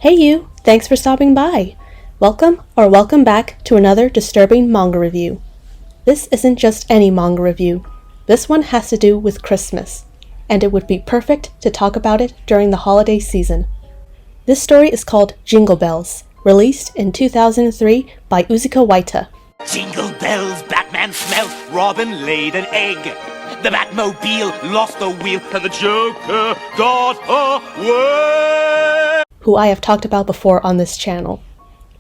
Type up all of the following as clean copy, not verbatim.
Hey you! Thanks for stopping by! Welcome back to another disturbing manga review. This isn't just any manga review. This one has to do with Christmas, and it would be perfect to talk about it during the holiday season. This story is called Jingle Bells, released in 2003 by Uziga Waita. Jingle bells, Batman smelt, Robin laid an egg. The Batmobile lost the wheel, and the Joker got away. Who I have talked about before on this channel.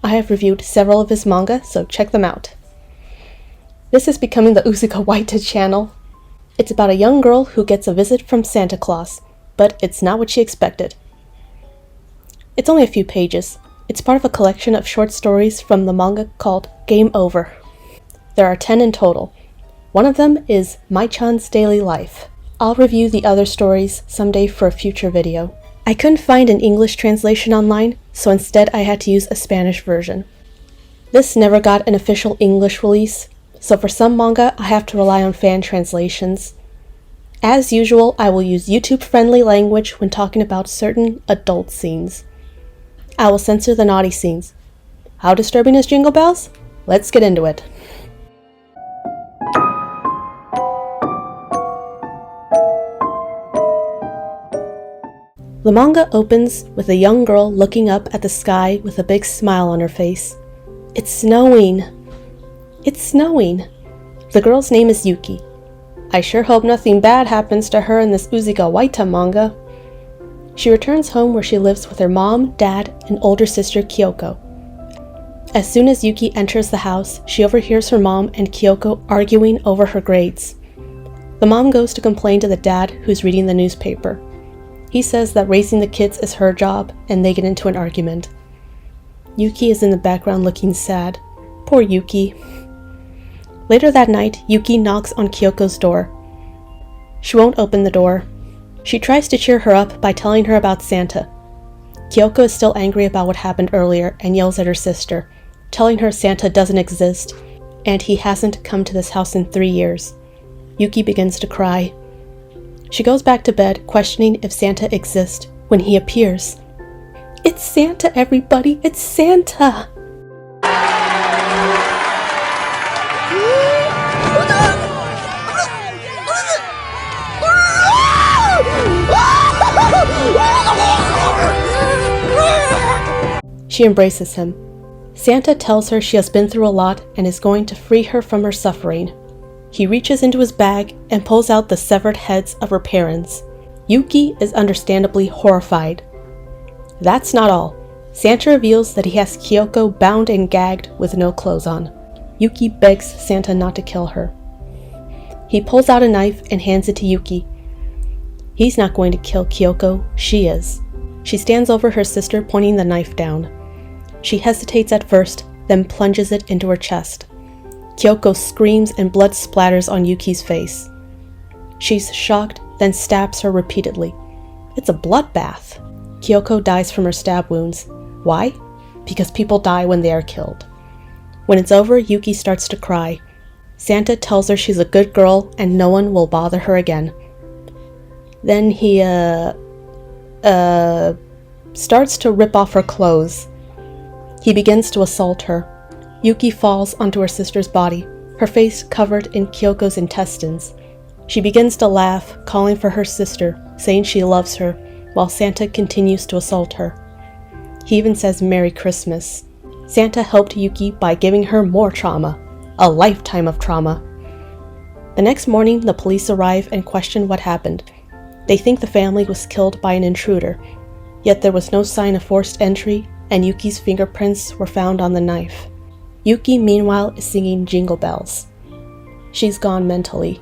I have reviewed several of his manga, so check them out. This is becoming the Uziga Waita channel. It's about a young girl who gets a visit from Santa Claus, but it's not what she expected. It's only a few pages. It's part of a collection of short stories from the manga called Game Over. There are 10 in total. One of them is Mai-chan's Daily Life. I'll review the other stories someday for a future video. I couldn't find an English translation online, so instead I had to use a Spanish version. This never got an official English release, so for some manga I have to rely on fan translations. As usual, I will use YouTube-friendly language when talking about certain adult scenes. I will censor the naughty scenes. How disturbing is Jingle Bells? Let's get into it. The manga opens with a young girl looking up at the sky with a big smile on her face. It's snowing. It's snowing. The girl's name is Yuki. I sure hope nothing bad happens to her in this Uziga Waita manga. She returns home where she lives with her mom, dad, and older sister Kyoko. As soon as Yuki enters the house, she overhears her mom and Kyoko arguing over her grades. The mom goes to complain to the dad, who's reading the newspaper. He says that raising the kids is her job, and they get into an argument. Yuki is in the background looking sad. Poor Yuki. Later that night, Yuki knocks on Kyoko's door. She won't open the door. She tries to cheer her up by telling her about Santa. Kyoko is still angry about what happened earlier and yells at her sister, telling her Santa doesn't exist, and he hasn't come to this house in 3 years. Yuki begins to cry. She goes back to bed, questioning if Santa exists, when he appears. It's Santa, everybody! It's Santa! She embraces him. Santa tells her she has been through a lot and is going to free her from her suffering. He reaches into his bag and pulls out the severed heads of her parents. Yuki is understandably horrified. That's not all. Santa reveals that he has Kyoko bound and gagged with no clothes on. Yuki begs Santa not to kill her. He pulls out a knife and hands it to Yuki. He's not going to kill Kyoko, she is. She stands over her sister, pointing the knife down. She hesitates at first, then plunges it into her chest. Kyoko screams and blood splatters on Yuki's face. She's shocked, then stabs her repeatedly. It's a bloodbath. Kyoko dies from her stab wounds. Why? Because people die when they are killed. When it's over, Yuki starts to cry. Santa tells her she's a good girl and no one will bother her again. Then he, starts to rip off her clothes. He begins to assault her. Yuki falls onto her sister's body, her face covered in Kyoko's intestines. She begins to laugh, calling for her sister, saying she loves her, while Santa continues to assault her. He even says Merry Christmas. Santa helped Yuki by giving her more trauma, a lifetime of trauma. The next morning, the police arrive and question what happened. They think the family was killed by an intruder, yet there was no sign of forced entry, and Yuki's fingerprints were found on the knife. Yuki, meanwhile, is singing Jingle Bells. She's gone mentally.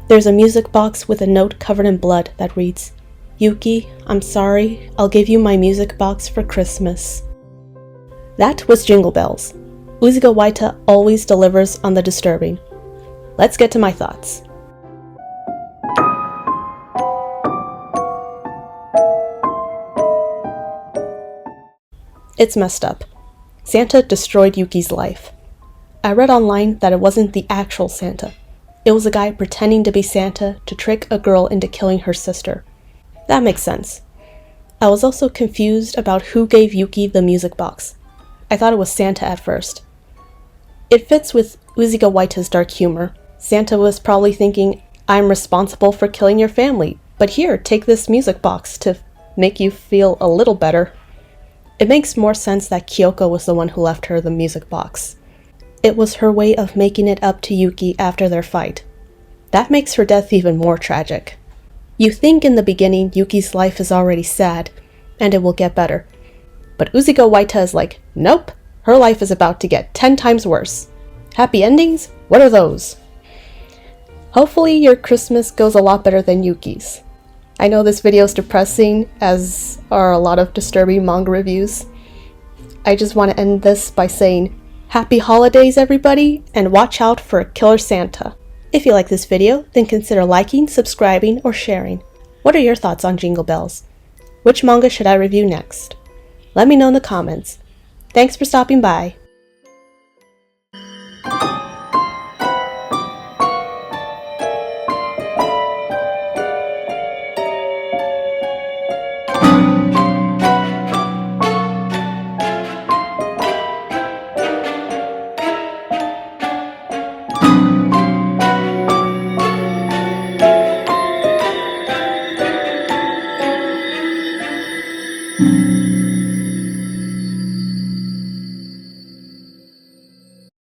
There's a music box with a note covered in blood that reads, "Yuki, I'm sorry, I'll give you my music box for Christmas." That was Jingle Bells. Uziga Waita always delivers on the disturbing. Let's get to my thoughts. It's messed up. Santa destroyed Yuki's life. I read online that it wasn't the actual Santa. It was a guy pretending to be Santa to trick a girl into killing her sister. That makes sense. I was also confused about who gave Yuki the music box. I thought it was Santa at first. It fits with Uziga Waita's dark humor. Santa was probably thinking, I'm responsible for killing your family, but here, take this music box to make you feel a little better. It makes more sense that Kyoko was the one who left her the music box. It was her way of making it up to Yuki after their fight. That makes her death even more tragic. You think in the beginning Yuki's life is already sad, and it will get better. But Uziga Waita is like, nope, her life is about to get 10 times worse. Happy endings? What are those? Hopefully your Christmas goes a lot better than Yuki's. I know this video is depressing, as are a lot of disturbing manga reviews. I just want to end this by saying, Happy holidays everybody, and watch out for a killer Santa. If you like this video, then consider liking, subscribing, or sharing. What are your thoughts on Jingle Bells? Which manga should I review next? Let me know in the comments. Thanks for stopping by.